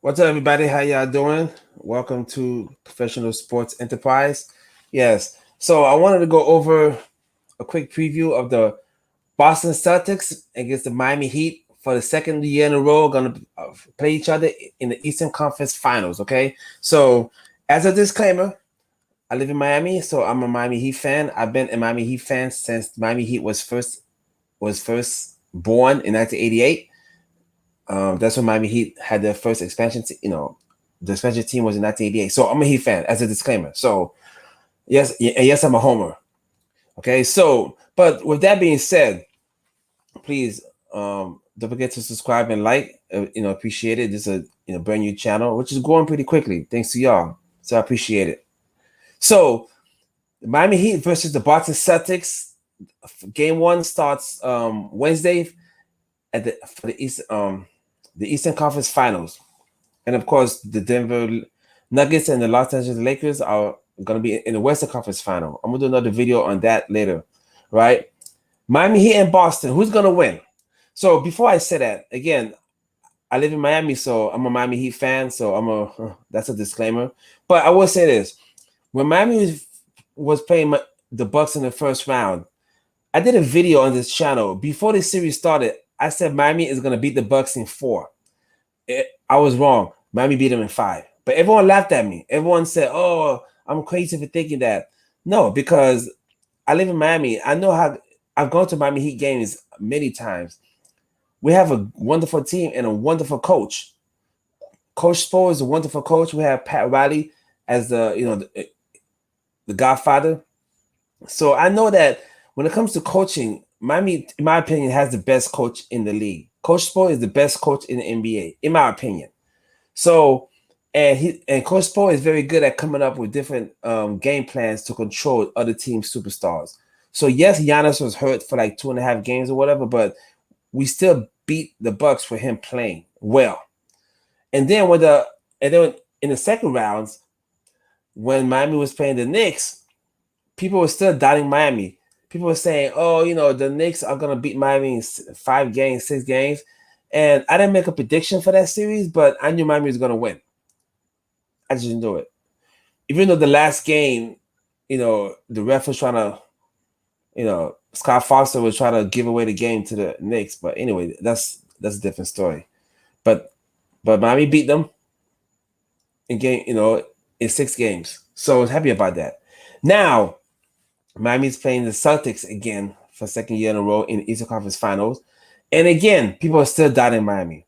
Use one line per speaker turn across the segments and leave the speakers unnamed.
What's up, everybody? How y'all doing? Welcome to Professional Sports Enterprise. Yes, so I wanted to go over a quick preview of the Boston Celtics against the Miami Heat for the second year in a row. Going to play each other in the Eastern Conference Finals. Okay, so as a disclaimer, I live in Miami, so I'm a Miami Heat fan. I've been a Miami Heat fan since Miami Heat was first born in 1988. That's when Miami Heat had their first expansion. The expansion team was in 1988. So I'm a Heat fan. As a disclaimer. So yes, I'm a homer. Okay. So, but with that being said, please don't forget to subscribe and like. Appreciate it. This is a brand new channel, which is growing pretty quickly. Thanks to y'all. So I appreciate it. So Miami Heat versus the Boston Celtics. Game one starts Wednesday for the Eastern Conference Finals. And of course, the Denver Nuggets and the Los Angeles Lakers are going to be in the Western Conference Final. I'm going to do another video on that later, right? Miami Heat and Boston, who's going to win? So before I say that, again, I live in Miami, so I'm a Miami Heat fan. So that's a disclaimer. But I will say this: when Miami was playing the Bucks in the first round, I did a video on this channel before the series started. I said Miami is going to beat the Bucks in 4. I was wrong. Miami beat them in 5. But everyone laughed at me. Everyone said, "Oh, I'm crazy for thinking that." No, because I live in Miami. I know how. I've gone to Miami Heat games many times. We have a wonderful team and a wonderful coach. Coach Spo is a wonderful coach. We have Pat Riley as the Godfather. So I know that when it comes to coaching, Miami, in my opinion, has the best coach in the league. Coach Spo is the best coach in the NBA, in my opinion. So, and Coach Spo is very good at coming up with different game plans to control other teams' superstars. So yes, Giannis was hurt for like 2.5 games or whatever, but we still beat the Bucks for him playing well. And then in the second rounds, when Miami was playing the Knicks, people were still doubting Miami. People were saying, "Oh, the Knicks are gonna beat Miami in 5 games, 6 games." And I didn't make a prediction for that series, but I knew Miami was gonna win. I just knew it. Even though the last game, the ref was trying to, Scott Foster was trying to give away the game to the Knicks. But anyway, that's a different story. But Miami beat them in 6 games. So I was happy about that. Now Miami's playing the Celtics again for second year in a row in the Eastern Conference Finals. And again, people are still doubting Miami.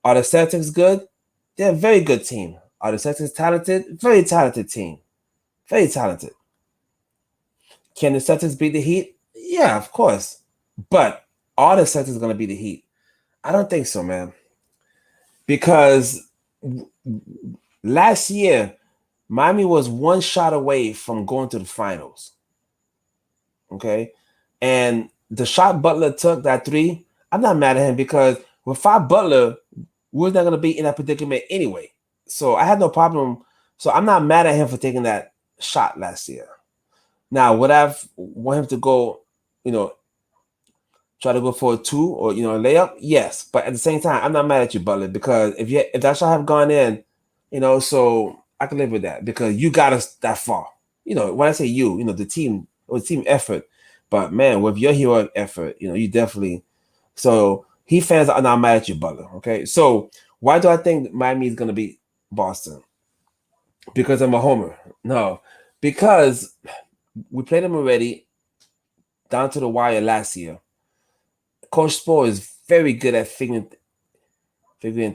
Are the Celtics good? They're a very good team. Are the Celtics talented? Very talented team. Very talented. Can the Celtics beat the Heat? Yeah, of course. But are the Celtics going to beat the Heat? I don't think so, man. Because last year, Miami was one shot away from going to the finals. Okay. And the shot Butler took, that 3, I'm not mad at him because without Butler, we're not going to be in that predicament anyway. So I had no problem. So I'm not mad at him for taking that shot last year. Now, would I want him to go, try to go for a 2 or, a layup? Yes. But at the same time, I'm not mad at you, Butler, because if that shot have gone in, so I can live with that because you got us that far. When I say you, the team, it was team effort. But man, with your heroic effort, you definitely. So Heat fans are not mad at you, Butler. Okay, so why do I think Miami is going to beat Boston? Because I'm a homer? No, because we played them already down to the wire last year. Coach Spo is very good at figuring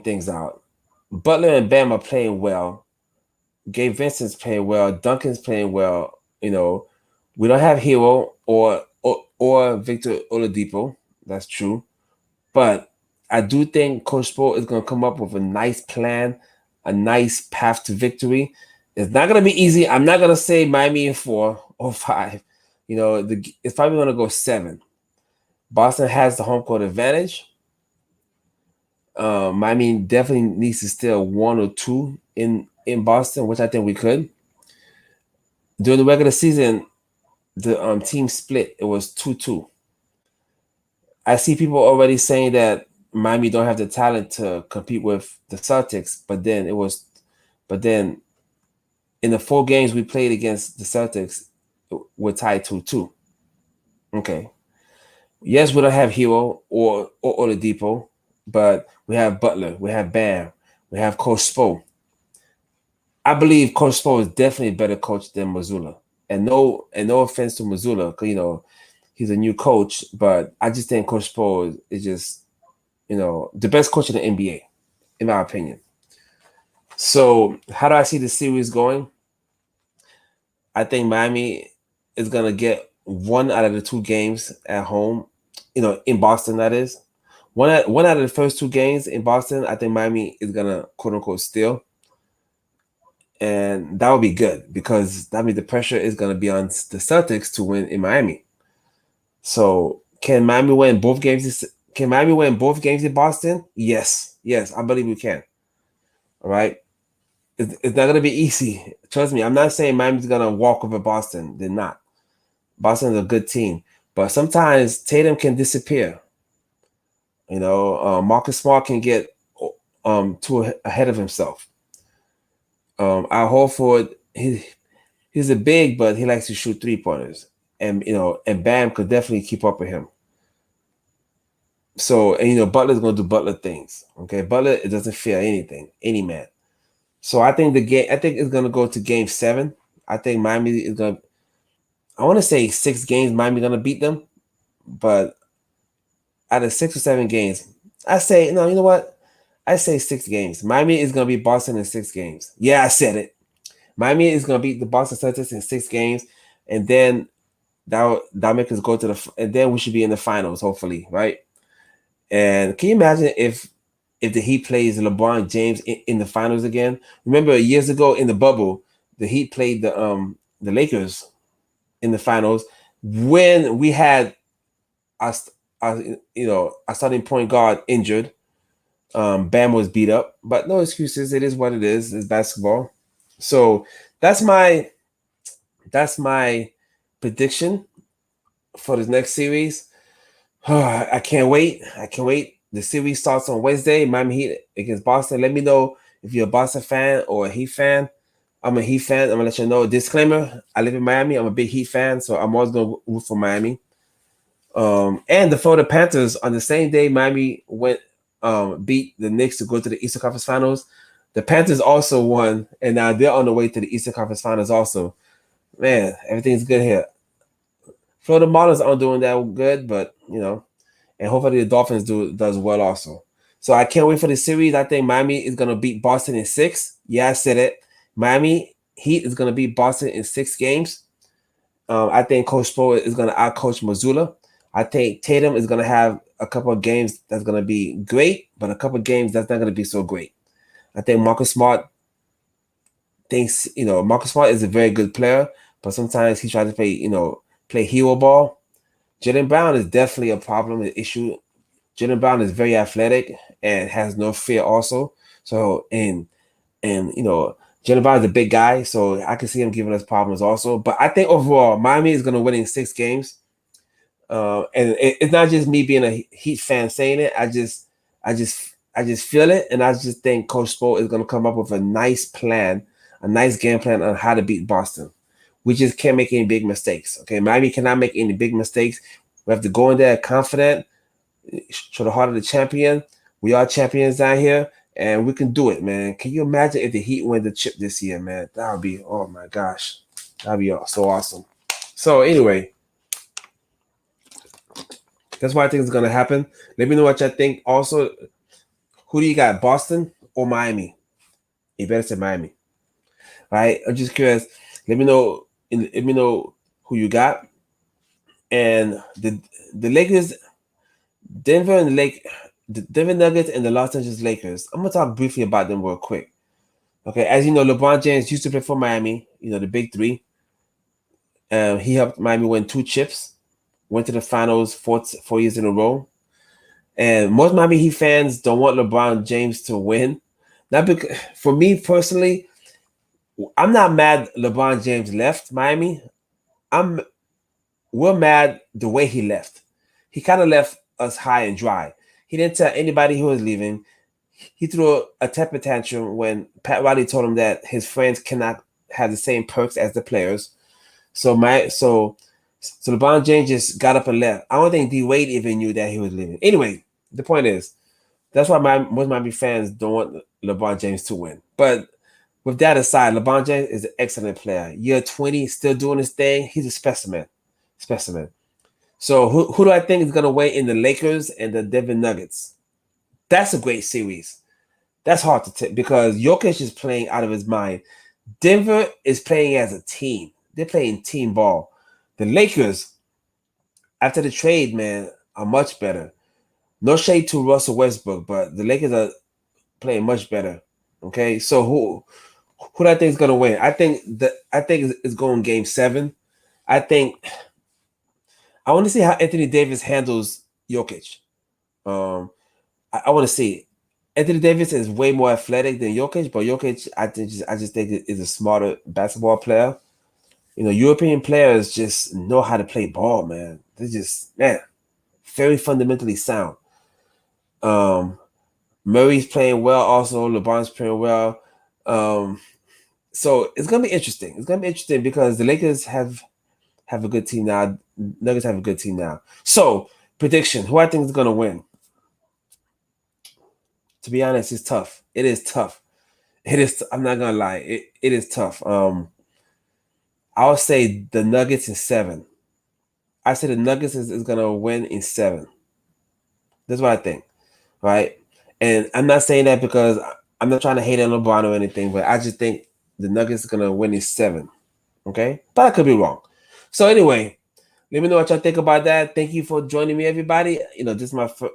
things out. Butler and Bam are playing well. Gabe Vincent's playing well. Duncan's playing well. We don't have Hero or Victor Oladipo. That's true. But I do think Coach Spo is going to come up with a nice plan, a nice path to victory. It's not going to be easy. I'm not going to say Miami in 4 or 5. It's probably going to go 7. Boston has the home court advantage. Miami definitely needs to steal 1 or 2 in Boston, which I think we could. During the regular season, the team split. It was 2-2. I see people already saying that Miami don't have the talent to compete with the Celtics, but then in the 4 games we played against the Celtics, we're tied 2-2. Okay. Yes, we don't have Hero or Oladipo, but we have Butler, we have Bam, we have Coach Spo. I believe Coach Spo is definitely a better coach than Mazzulla. And no offense to Mazzulla, because he's a new coach, but I just think Coach Spo is just the best coach in the NBA, in my opinion. So how do I see the series going? I think Miami is gonna get one out of the 2 games at home, in Boston. That is one out of the first 2 games in Boston. I think Miami is gonna quote unquote steal, and that would be good because that means the pressure is gonna be on the Celtics to win in Miami. So can Miami win both games? Can Miami win both games in Boston? Yes, I believe we can. All right. It's not gonna be easy. Trust me. I'm not saying Miami's gonna walk over Boston. They're not. Boston is a good team, but sometimes Tatum can disappear. Marcus Smart can get too ahead of himself. Al Horford, he's a big, but he likes to shoot 3-pointers, and Bam could definitely keep up with him. So, Butler's gonna do Butler things. Okay, Butler, it doesn't fear anything, any man. So I think it's gonna go to Game 7. I think Miami is gonna. I want to say 6 games. Miami gonna beat them, but out of 6 or 7 games, I say no. You know what? I say 6 games. Miami is gonna beat Boston in 6 games. Yeah, I said it. Miami is gonna beat the Boston Celtics in 6 games, and then that'll make us go to and then we should be in the finals, hopefully, right? And can you imagine if the Heat plays LeBron James in the finals again? Remember years ago in the bubble, the Heat played the Lakers in the finals when we had our starting point guard injured. Bam was beat up, but no excuses. It is what it is. It's basketball. So that's my prediction for this next series. I can't wait. The series starts on Wednesday. Miami Heat against Boston. Let me know if you're a Boston fan or a Heat fan. I'm a Heat fan. I'm gonna let you know. Disclaimer: I live in Miami. I'm a big Heat fan, so I'm always gonna root for Miami. And the Florida Panthers on the same day Miami went beat the Knicks to go to the Eastern Conference Finals. The Panthers also won, and now they're on the way to the Eastern Conference Finals also. Man, everything's good here. Florida Marlins aren't doing that good, but and hopefully the Dolphins does well also. So I can't wait for the series. I think Miami is gonna beat Boston in 6. Yeah, I said it. Miami Heat is gonna beat Boston in 6 games. I think Coach Spo is gonna outcoach Mazzulla. I think Tatum is gonna have a couple of games that's gonna be great, but a couple of games that's not gonna be so great. I think Marcus Smart Marcus Smart is a very good player, but sometimes he tries to play hero ball. Jaylen Brown is definitely a problem, an issue. Jaylen Brown is very athletic and has no fear also. So and Jaylen Brown is a big guy, so I can see him giving us problems also. But I think overall, Miami is going to win in 6 games. And it's not just me being a Heat fan saying it. I just feel it, and I just think Coach Spo is going to come up with a nice plan, a nice game plan on how to beat Boston. We just can't make any big mistakes. Okay, Miami cannot make any big mistakes. We have to go in there confident, show the heart of the champion. We are champions down here, and we can do it, man. Can you imagine if the Heat win the chip this year, man? That would be, oh my gosh, that would be so awesome. So anyway, that's why I think it's gonna happen. Let me know what you think. Also, who do you got, Boston or Miami? You better say Miami, right? I'm just curious. Let me know. Let me know who you got. And the Lakers, Denver the Denver Nuggets and the Los Angeles Lakers. I'm gonna talk briefly about them real quick. Okay, as you know, LeBron James used to play for Miami. The big three. He helped Miami win 2 chips, went to the finals 4 years in a row. And most Miami Heat fans don't want LeBron James to win. Not because, for me personally, I'm not mad LeBron James left Miami. We're mad the way he left. He kind of left us high and dry. He didn't tell anybody who was leaving. He threw a temper tantrum when Pat Riley told him that his friends cannot have the same perks as the players. So LeBron James just got up and left. I don't think D Wade even knew that he was leaving. Anyway, the point is, that's why most Miami fans don't want LeBron James to win. But with that aside, LeBron James is an excellent player. Year 20, still doing his thing. He's a specimen. Specimen. So who do I think is gonna win in the Lakers and the Denver Nuggets? That's a great series. That's hard to take because Jokic is playing out of his mind. Denver is playing as a team. They're playing team ball. The Lakers, after the trade, man, are much better. No shade to Russell Westbrook, but the Lakers are playing much better. Okay, so who do I think is gonna win? I think it's going game 7. I want to see how Anthony Davis handles Jokic. I want to see. Anthony Davis is way more athletic than Jokic, but Jokic, I just think is a smarter basketball player. You know, European players just know how to play ball, man. They're just, man, very fundamentally sound. Murray's playing well also. LeBron's playing well. So it's gonna be interesting. It's gonna be interesting because the Lakers have a good team now. Nuggets have a good team now. So prediction: who I think is gonna win? To be honest, it's tough. It is tough. It is. I'm not gonna lie. It is tough. I'll say the Nuggets in 7. I say the Nuggets is gonna win in 7. That's what I think, right? And I'm not saying that because I'm not trying to hate on LeBron or anything, but I just think the Nuggets are gonna win in 7. Okay, but I could be wrong. So anyway, let me know what y'all think about that. Thank you for joining me, everybody. You know, this is my first,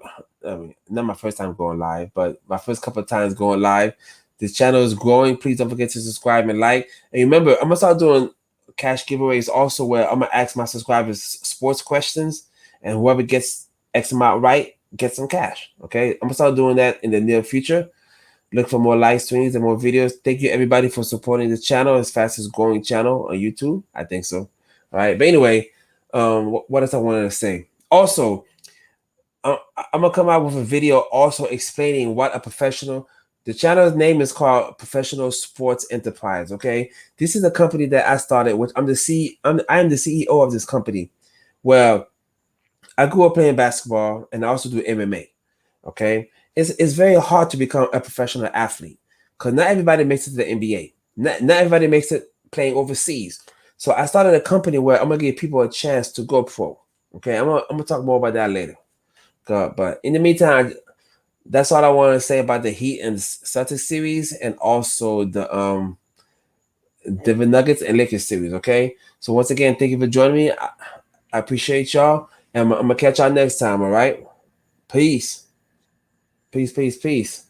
not my first time going live, but my first couple of times going live. This channel is growing. Please don't forget to subscribe and like. And remember, I'm gonna start doing cash giveaways also where I'm gonna ask my subscribers sports questions, and whoever gets X amount right gets some cash. Okay, I'm gonna start doing that in the near future. Look for more live streams and more videos. Thank you everybody for supporting the channel. It's fastest growing channel on YouTube. I think so. All right, but anyway, what else I wanted to say? Also, I'm gonna come out with a video also explaining what a professional. The channel's name is called Professional Sports Enterprise. Okay, this is a company that I started with. I am the CEO of this company. Well, I grew up playing basketball and I also do MMA. Okay, it's very hard to become a professional athlete because not everybody makes it to the NBA. Not everybody makes it playing overseas. So I started a company where I'm gonna give people a chance to go pro. Okay, I'm gonna talk more about that later. But in the meantime, that's all I want to say about the Heat and Celtics series, and also the Denver Nuggets and Lakers series. Okay, so once again, thank you for joining me. I appreciate y'all, and I'm gonna catch y'all next time. All right, peace, peace, peace, peace.